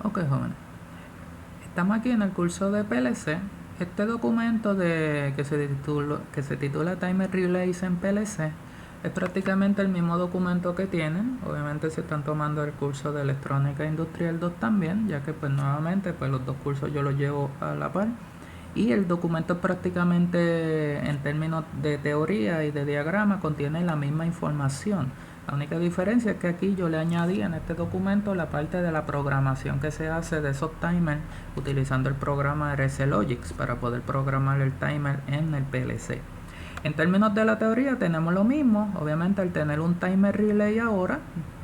Ok, jóvenes. Estamos aquí en el curso de PLC. Este documento que se titula Timer Relays en PLC es prácticamente el mismo documento que tienen. Obviamente se están tomando el curso de Electrónica Industrial 2 también, ya que pues nuevamente pues los dos cursos yo los llevo a la par. Y el documento prácticamente en términos de teoría y de diagrama contiene la misma información. La única diferencia es que aquí yo le añadí en este documento la parte de la programación que se hace de esos timers utilizando el programa RSLogix para poder programar el timer en el PLC. En términos de la teoría tenemos lo mismo, obviamente al tener un timer relay ahora,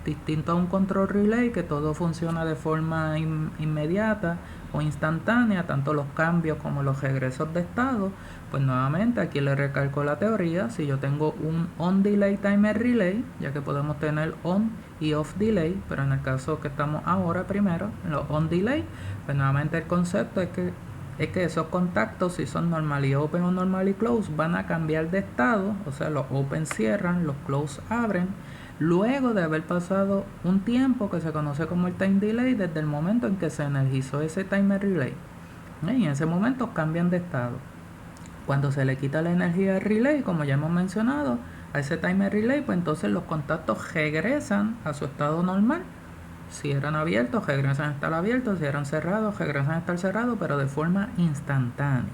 distinto a un control relay que todo funciona de forma inmediata o instantánea, tanto los cambios como los regresos de estado, pues nuevamente aquí le recalco la teoría. Si yo tengo un on delay timer relay, ya que podemos tener on y off delay, pero en el caso que estamos ahora primero, los on delay, pues nuevamente el concepto es que esos contactos, si son normally open o normally close, van a cambiar de estado, o sea, los open cierran, los close abren, luego de haber pasado un tiempo que se conoce como el time delay desde el momento en que se energizó ese timer relay. Y en ese momento cambian de estado. Cuando se le quita la energía al relay, como ya hemos mencionado, a ese timer relay, pues entonces los contactos regresan a su estado normal. Si eran abiertos, regresan a estar abiertos. Si eran cerrados, regresan a estar cerrados, pero de forma instantánea.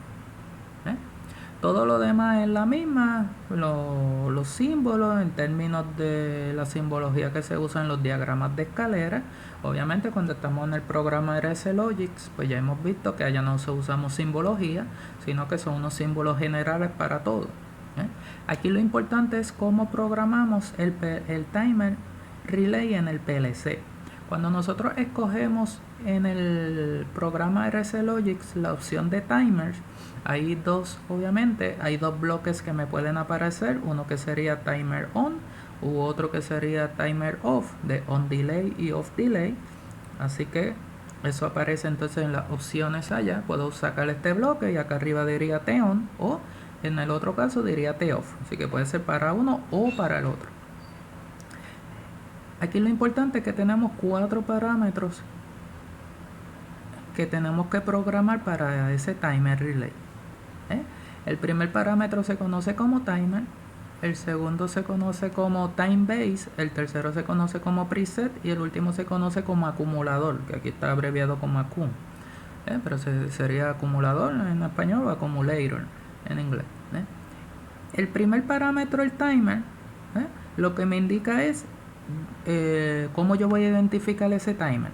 Todo lo demás es la misma, los símbolos en términos de la simbología que se usa en los diagramas de escalera. Obviamente cuando estamos en el programa RSLogix, pues ya hemos visto que allá no se usamos simbología, sino que son unos símbolos generales para todo. Aquí lo importante es cómo programamos el timer relay en el PLC. Cuando nosotros escogemos en el programa RSLogix la opción de timers, hay dos bloques que me pueden aparecer, uno que sería timer on u otro que sería timer off, de on delay y off delay. Así que eso aparece entonces en las opciones allá. Puedo sacar este bloque y acá arriba diría T on, o en el otro caso diría T off, así que puede ser para uno o para el otro. Aquí lo importante es que tenemos 4 parámetros que tenemos que programar para ese timer relay. El primer parámetro se conoce como timer, el segundo se conoce como time base, el tercero se conoce como preset y el último se conoce como acumulador, que aquí está abreviado como acum, pero sería acumulador en español o accumulator en inglés. El primer parámetro, el timer, lo que me indica es cómo yo voy a identificar ese timer,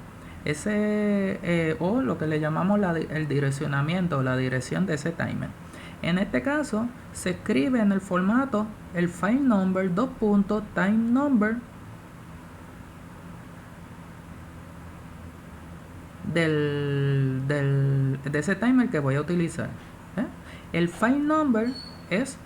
o lo que le llamamos el direccionamiento o la dirección de ese timer. En este caso se escribe en el formato el file number time number de ese timer que voy a utilizar. El file number es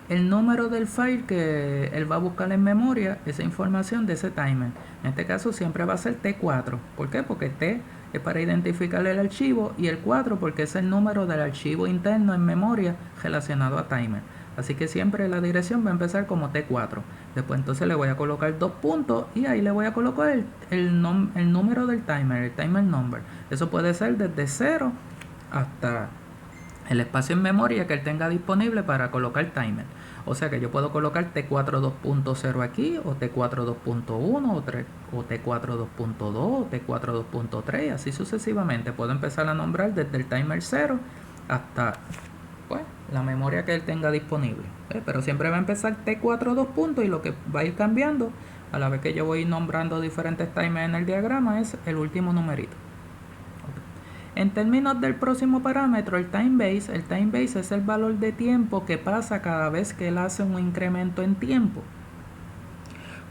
el número del file que él va a buscar en memoria, esa información de ese timer. En este caso siempre va a ser T4. ¿Por qué? Porque T es para identificar el archivo y el 4 porque es el número del archivo interno en memoria relacionado a timer. Así que siempre la dirección va a empezar como T4. Después entonces le voy a colocar 2 puntos y ahí le voy a colocar el número del timer, el timer number. Eso puede ser desde 0 hasta el espacio en memoria que él tenga disponible para colocar timer. O sea que yo puedo colocar T4 2.0 aquí, o T4 2.1, o T4 2.2, o T4 2.3, así sucesivamente. Puedo empezar a nombrar desde el timer 0 hasta pues la memoria que él tenga disponible. Pero siempre va a empezar T4 2 puntos y lo que va a ir cambiando a la vez que yo voy nombrando diferentes timers en el diagrama es el último numerito. En términos del próximo parámetro, el time base es el valor de tiempo que pasa cada vez que él hace un incremento en tiempo.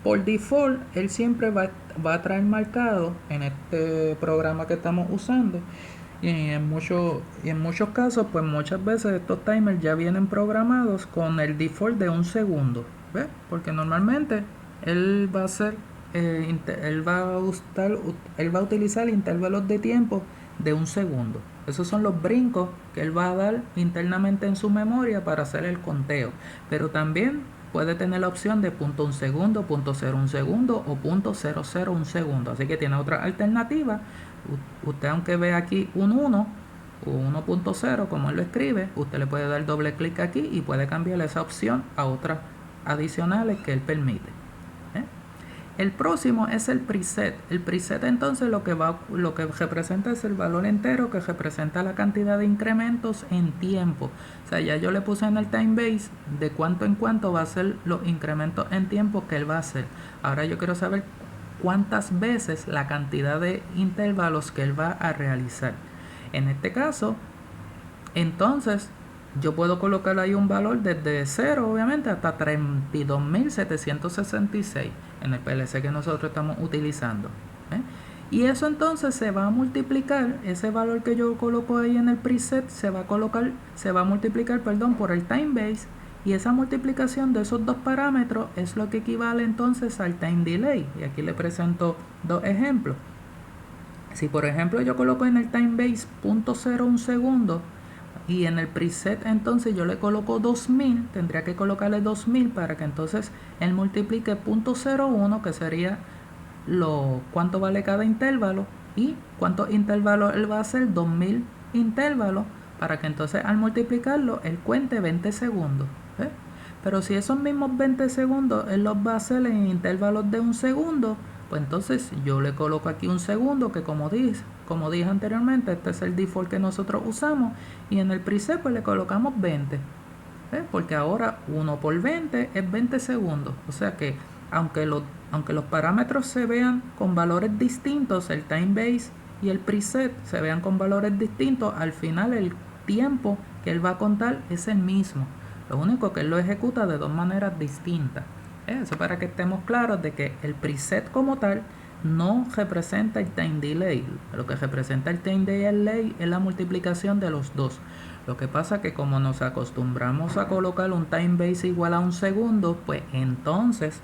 Por default, él siempre va a traer marcado en este programa que estamos usando. Y en muchos casos, pues muchas veces estos timers ya vienen programados con el default de 1 segundo. ¿Ves? Porque normalmente él va a utilizar intervalos de tiempo de 1 segundo. Esos son los brincos que él va a dar internamente en su memoria para hacer el conteo. Pero también puede tener la opción de .1 segundo, .01 segundo o .001 segundo. Así que tiene otra alternativa. Usted, aunque ve aquí un 1 o 1.0 como él lo escribe, usted le puede dar doble clic aquí y puede cambiar esa opción a otras adicionales que él permite. El próximo es el preset. El preset entonces lo que representa es el valor entero que representa la cantidad de incrementos en tiempo. O sea, ya yo le puse en el time base de cuánto en cuánto va a ser los incrementos en tiempo que él va a hacer. Ahora yo quiero saber cuántas veces la cantidad de intervalos que él va a realizar. En este caso, entonces yo puedo colocar ahí un valor desde 0 obviamente hasta 32.766 en el PLC que nosotros estamos utilizando. Y eso entonces se va a multiplicar, ese valor que yo coloco ahí en el preset se va a multiplicar por el time base, y esa multiplicación de esos dos parámetros es lo que equivale entonces al time delay. Y aquí le presento dos ejemplos. Si por ejemplo yo coloco en el time base .01 segundo y en el preset entonces yo le coloco 2000, tendría que colocarle 2000 para que entonces él multiplique .01, que sería cuánto vale cada intervalo, y cuántos intervalos él va a hacer, 2000 intervalos, para que entonces al multiplicarlo él cuente 20 segundos. Pero si esos mismos 20 segundos él los va a hacer en intervalos de 1 segundo, pues entonces yo le coloco aquí 1 segundo, que como dije anteriormente, este es el default que nosotros usamos, y en el preset pues le colocamos 20, porque ahora 1 por 20 es 20 segundos. O sea que aunque los parámetros se vean con valores distintos, el time base y el preset se vean con valores distintos, al final el tiempo que él va a contar es el mismo. Lo único que él lo ejecuta de dos maneras distintas. Eso para que estemos claros de que el preset como tal no representa el time delay. Lo que representa el time delay es la multiplicación de los dos. Lo que pasa que como nos acostumbramos a colocar un time base igual a 1 segundo, pues entonces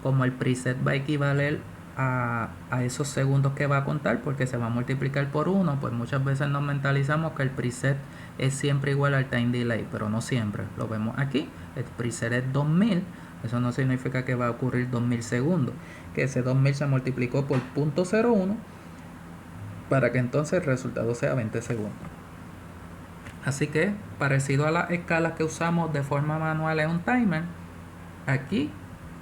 como el preset va a equivaler a esos segundos que va a contar, porque se va a multiplicar por 1, pues muchas veces nos mentalizamos que el preset es siempre igual al time delay, pero no siempre. Lo vemos aquí, el preset es 2000, eso no significa que va a ocurrir 2000 segundos, que ese 2000 se multiplicó por .01 para que entonces el resultado sea 20 segundos. Así que, parecido a las escalas que usamos de forma manual en un timer, aquí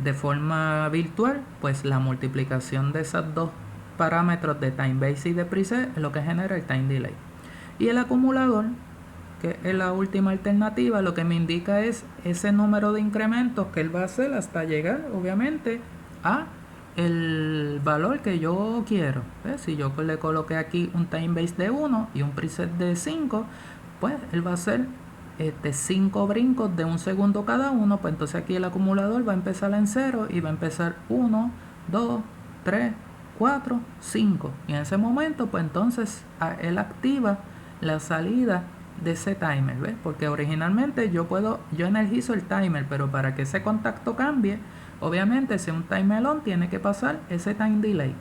de forma virtual, pues la multiplicación de esos dos parámetros de time base y de preset es lo que genera el time delay. Y el acumulador, que es la última alternativa, lo que me indica es ese número de incrementos que él va a hacer hasta llegar obviamente a el valor que yo quiero. Si yo le coloqué aquí un time base de 1 y un preset de 5, pues él va a hacer 5 brincos de 1 segundo cada uno. Pues entonces aquí el acumulador va a empezar en 0 y va a empezar 1, 2, 3, 4, 5, y en ese momento pues entonces él activa la salida de ese timer, ¿ves? Porque originalmente yo energizo el timer, pero para que ese contacto cambie, obviamente si un timer on tiene que pasar ese time delay,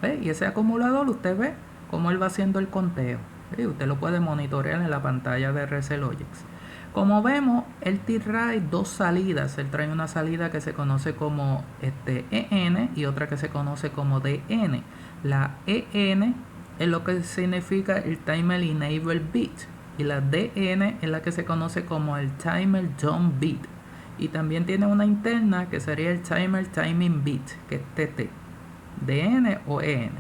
¿ves? Y ese acumulador usted ve cómo él va haciendo el conteo, ¿ves? Usted lo puede monitorear en la pantalla de RCLogix. Como vemos, él trae dos salidas. Él trae una salida que se conoce como EN y otra que se conoce como DN. La EN es lo que significa el Timer Enable Bit, y la DN es la que se conoce como el Timer Jump Bit. Y también tiene una interna que sería el Timer Timing Bit, que es TT, DN o EN.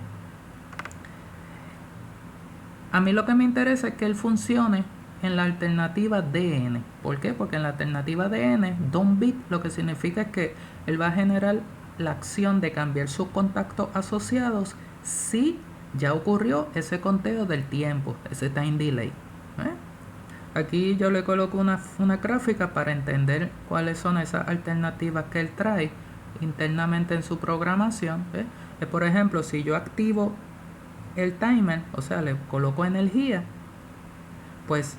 A mí lo que me interesa es que él funcione en la alternativa DN. ¿Por qué? Porque en la alternativa DN, Jump Bit lo que significa es que él va a generar la acción de cambiar sus contactos asociados si ya ocurrió ese conteo del tiempo, ese time delay. Aquí yo le coloco una gráfica para entender cuáles son esas alternativas que él trae internamente en su programación. Por ejemplo, si yo activo el timer, o sea, le coloco energía, pues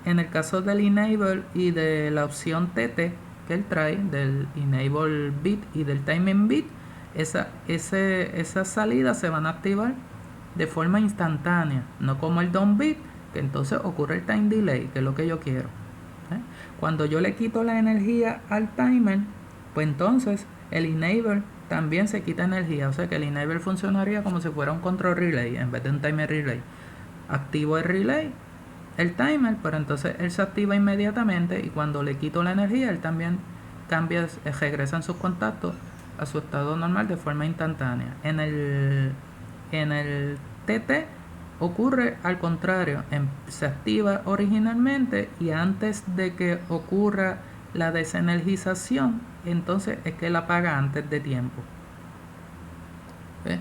en el caso del enable y de la opción TT que él trae, del enable bit y del timing bit, esas salidas se van a activar de forma instantánea, no como el down bit, que entonces ocurre el time delay, que es lo que yo quiero. Cuando yo le quito la energía al timer, pues entonces el enable también se quita energía. O sea que el enable funcionaría como si fuera un control relay en vez de un timer relay. Activo el relay, el timer, pero entonces él se activa inmediatamente y cuando le quito la energía, él también cambia, regresa en sus contactos a su estado normal de forma instantánea. En el TT ocurre al contrario, se activa originalmente y antes de que ocurra la desenergización, entonces es que él apaga antes de tiempo. ¿Ves?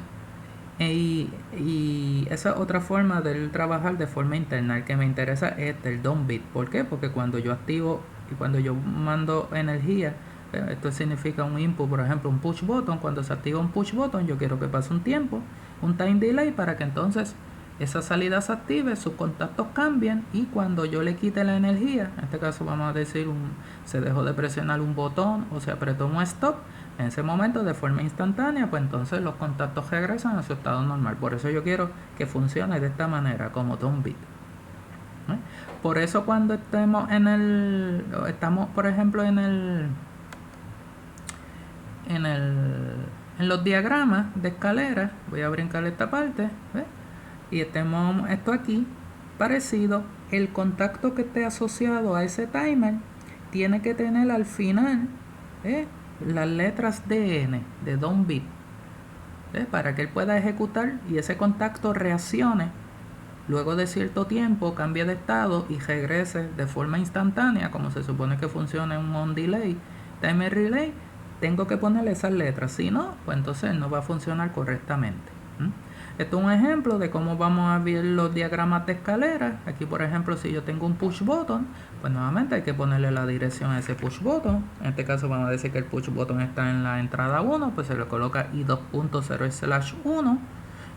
Y esa es otra forma de trabajar de forma interna. El que me interesa es el down bit. ¿Por qué? Porque cuando yo activo y cuando yo mando energía, esto significa un input, por ejemplo un push button. Cuando se activa un push button, yo quiero que pase un tiempo, un time delay, para que entonces esa salida se active, sus contactos cambien y cuando yo le quite la energía, en este caso vamos a decir se dejó de presionar un botón o se apretó un stop, en ese momento de forma instantánea, pues entonces los contactos regresan a su estado normal. Por eso yo quiero que funcione de esta manera, como down bit. Por eso cuando estamos por ejemplo en los diagramas de escalera, voy a brincar esta parte, ¿ves? Y tenemos esto aquí parecido, el contacto que esté asociado a ese timer tiene que tener al final las letras DN de down bit, para que él pueda ejecutar y ese contacto reaccione luego de cierto tiempo, cambie de estado y regrese de forma instantánea, como se supone que funciona un on delay timer relay. Tengo que ponerle esas letras, si no, pues entonces no va a funcionar correctamente. Esto es un ejemplo de cómo vamos a ver los diagramas de escalera. Aquí, por ejemplo, si yo tengo un push button, pues nuevamente hay que ponerle la dirección a ese push button. En este caso vamos a decir que el push button está en la entrada 1, pues se le coloca i2.0/1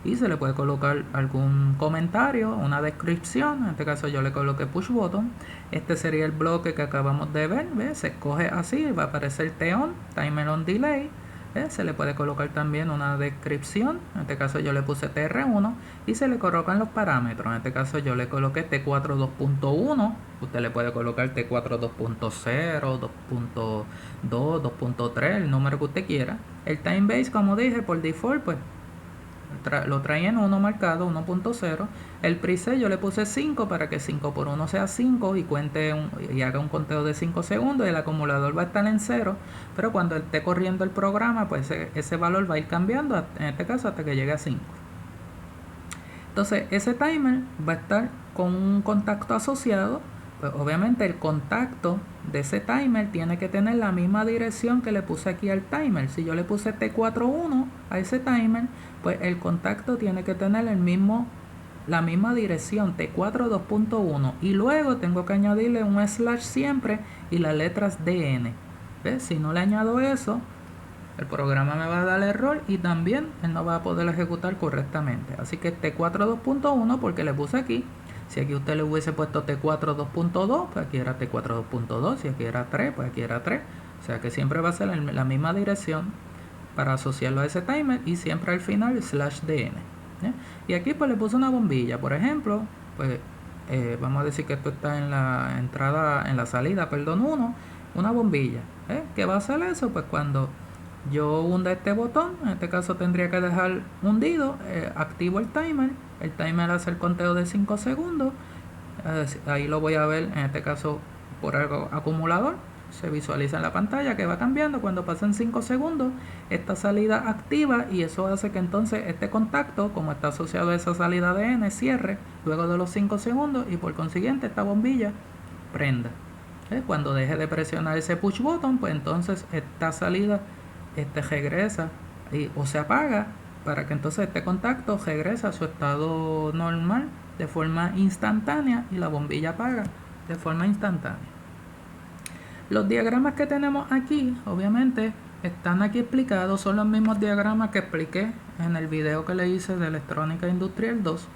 y se le puede colocar algún comentario, una descripción. En este caso yo le coloqué push button. Este sería el bloque que acabamos de ver, ¿ves? Se escoge así, va a aparecer TON, Timer on Delay. Se le puede colocar también una descripción, en este caso yo le puse TR1 y se le colocan los parámetros. En este caso yo le coloqué T4 2.1, usted le puede colocar T4 2.0, 2.2, 2.3, el número que usted quiera. El time base, como dije, por default pues lo trae en 1 marcado, 1.0. El preset yo le puse 5 para que 5 por 1 sea 5 y y haga un conteo de 5 segundos. El acumulador va a estar en 0, pero cuando esté corriendo el programa, pues ese valor va a ir cambiando, en este caso hasta que llegue a 5. Entonces ese timer va a estar con un contacto asociado. Pues obviamente el contacto de ese timer tiene que tener la misma dirección que le puse aquí al timer. Si yo le puse T41 a ese timer, pues el contacto tiene que tener la misma dirección, T4 2.1, y luego tengo que añadirle un slash siempre y las letras DN. ¿Ves? Si no le añado eso, el programa me va a dar error y también él no va a poder ejecutar correctamente. Así que T4 2.1 porque le puse aquí. Si aquí usted le hubiese puesto T4 2.2, pues aquí era T4 2.2. Si aquí era 3, pues aquí era 3. O sea que siempre va a ser la misma dirección para asociarlo a ese timer y siempre al final /dn. Y aquí pues le puse una bombilla, por ejemplo, pues vamos a decir que esto está en la entrada, en la salida, perdón, 1, una bombilla. ¿Qué va a hacer eso? Pues cuando yo hunda este botón, en este caso tendría que dejar hundido, activo el timer hace el conteo de 5 segundos, ahí lo voy a ver, en este caso por algo acumulador, se visualiza en la pantalla que va cambiando. Cuando pasen 5 segundos, esta salida activa y eso hace que entonces este contacto, como está asociado a esa salida de N, cierre luego de los 5 segundos y por consiguiente esta bombilla prenda. Cuando deje de presionar ese push button, pues entonces esta salida regresa o se apaga para que entonces este contacto regrese a su estado normal de forma instantánea y la bombilla apaga de forma instantánea. Los diagramas que tenemos aquí, obviamente, están aquí explicados, son los mismos diagramas que expliqué en el video que le hice de Electrónica Industrial 2.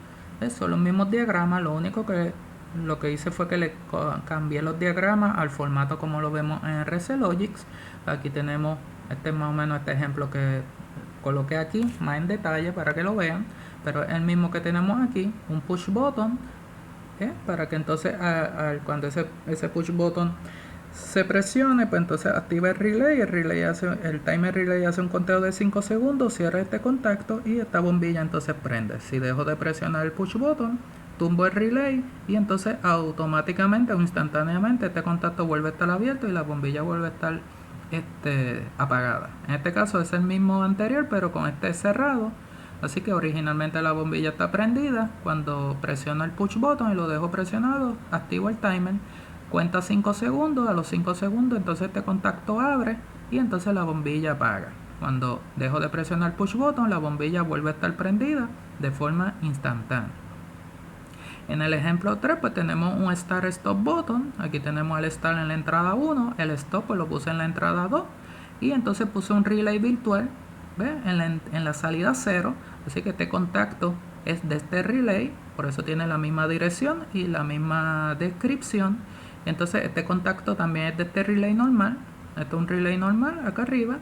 Son los mismos diagramas, lo que hice fue que le cambié los diagramas al formato como lo vemos en RCLogix. Aquí tenemos más o menos este ejemplo que coloqué aquí, más en detalle para que lo vean, pero es el mismo que tenemos aquí, un push button para que entonces cuando ese push button se presione, pues entonces activa el relay, el timer relay hace un conteo de 5 segundos, cierra este contacto y esta bombilla entonces prende. Si dejo de presionar el push button, tumbo el relay y entonces automáticamente o instantáneamente este contacto vuelve a estar abierto y la bombilla vuelve a estar apagada. En este caso es el mismo anterior, pero con este cerrado. Así que originalmente la bombilla está prendida. Cuando presiono el push button y lo dejo presionado, activo el timer, cuenta 5 segundos, a los 5 segundos entonces este contacto abre y entonces la bombilla apaga. Cuando dejo de presionar el push button, la bombilla vuelve a estar prendida de forma instantánea. En el ejemplo 3 pues tenemos un start stop button. Aquí tenemos el start en la entrada 1, el stop pues lo puse en la entrada 2 y entonces puse un relay virtual, ¿ve? En la salida 0, así que este contacto es de este relay, por eso tiene la misma dirección y la misma descripción. Entonces este contacto también es de este relay normal, este es un relay normal acá arriba,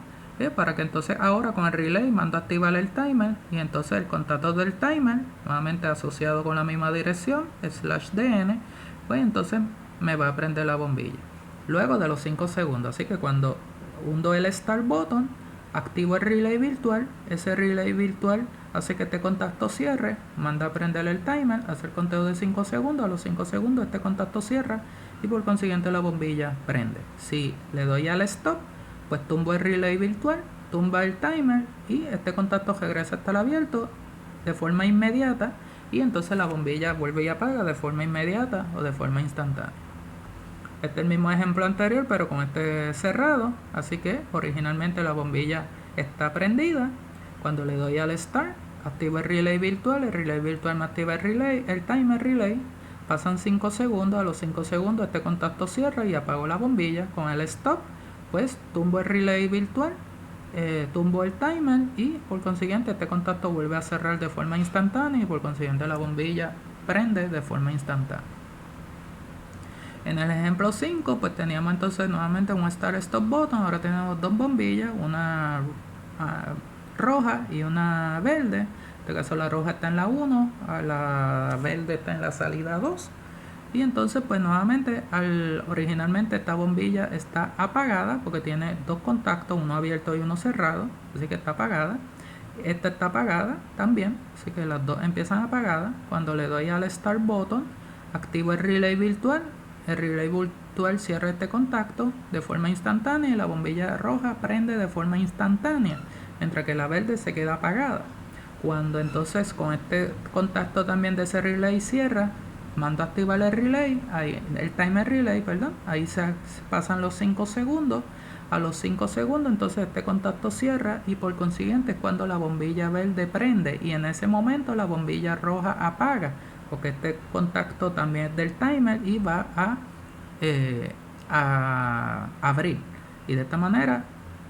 para que entonces ahora con el relay mando a activar el timer y entonces el contacto del timer, nuevamente asociado con la misma dirección, /dn, pues entonces me va a prender la bombilla luego de los 5 segundos. Así que cuando hundo el start button, activo el relay virtual, ese relay virtual hace que este contacto cierre, manda a prender el timer, hace el conteo de 5 segundos, a los 5 segundos este contacto cierra y por consiguiente la bombilla prende. Si le doy al stop, pues tumbo el relay virtual, tumba el timer y este contacto regresa a estar abierto de forma inmediata y entonces la bombilla vuelve y apaga de forma inmediata o de forma instantánea. Este es el mismo ejemplo anterior pero con este cerrado, así que originalmente la bombilla está prendida. Cuando le doy al start, activo el relay virtual me activa el timer relay, pasan 5 segundos, a los 5 segundos este contacto cierra y apago la bombilla. Con el stop pues tumbo el relay virtual, tumbo el timer y por consiguiente este contacto vuelve a cerrar de forma instantánea y por consiguiente la bombilla prende de forma instantánea. En el ejemplo 5 pues teníamos entonces nuevamente un start stop button. Ahora tenemos dos bombillas, una roja y una verde. En este caso la roja está en la 1, la verde está en la salida 2. Y entonces pues nuevamente originalmente esta bombilla está apagada porque tiene dos contactos, uno abierto y uno cerrado, así que está apagada. Esta está apagada también, así que las dos empiezan apagadas. Cuando le doy al start button, activo el relay virtual cierra este contacto de forma instantánea y la bombilla roja prende de forma instantánea, mientras que la verde se queda apagada. Cuando entonces con este contacto también de ese relay cierra, mando a activar el relay, el timer relay, perdón, ahí se pasan los 5 segundos, a los 5 segundos entonces este contacto cierra y por consiguiente es cuando la bombilla verde prende y en ese momento la bombilla roja apaga, porque este contacto también es del timer y va a abrir y de esta manera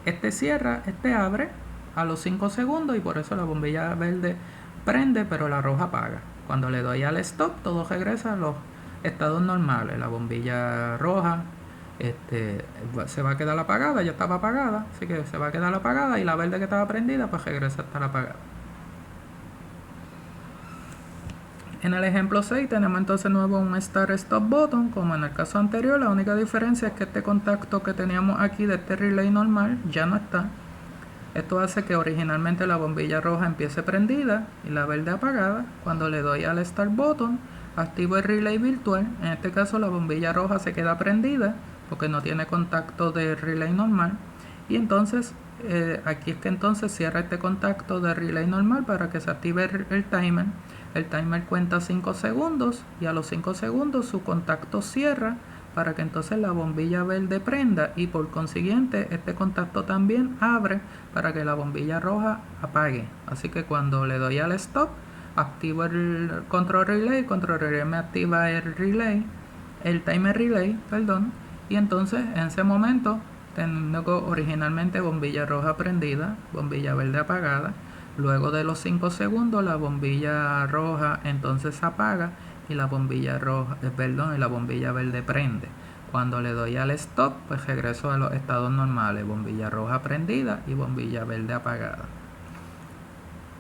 este cierra, este abre a los 5 segundos y por eso la bombilla verde prende pero la roja apaga. Cuando le doy al stop todo regresa a los estados normales. La bombilla roja se va a quedar apagada, ya estaba apagada, así que se va a quedar apagada y la verde que estaba prendida pues regresa a estar apagada. En el ejemplo 6 tenemos entonces nuevo un start stop button como en el caso anterior. La única diferencia es que este contacto que teníamos aquí de este relay normal ya no está. Esto hace que originalmente la bombilla roja empiece prendida y la verde apagada. Cuando le doy al start button, activo el relay virtual. En este caso la bombilla roja se queda prendida porque no tiene contacto de relay normal. Y entonces aquí es que entonces cierra este contacto de relay normal para que se active el timer. El timer cuenta 5 segundos y a los 5 segundos su contacto cierra para que entonces la bombilla verde prenda y por consiguiente este contacto también abre para que la bombilla roja apague. Así que cuando le doy al stop, activo el control relay me activa el timer relay, perdón, y entonces en ese momento tengo originalmente bombilla roja prendida, bombilla verde apagada. Luego de los 5 segundos la bombilla roja entonces apaga y la bombilla verde prende. Cuando le doy al stop pues regreso a los estados normales, bombilla roja prendida y bombilla verde apagada.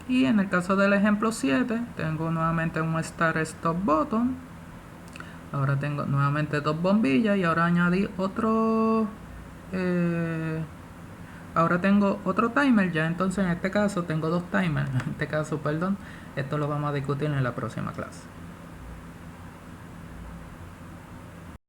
Y en el caso del ejemplo 7 tengo nuevamente un start stop button Ahora tengo nuevamente dos bombillas y ahora añadí otro. Ahora tengo otro timer, ya entonces en este caso tengo dos timers. En este caso, perdón, esto lo vamos a discutir en la próxima clase.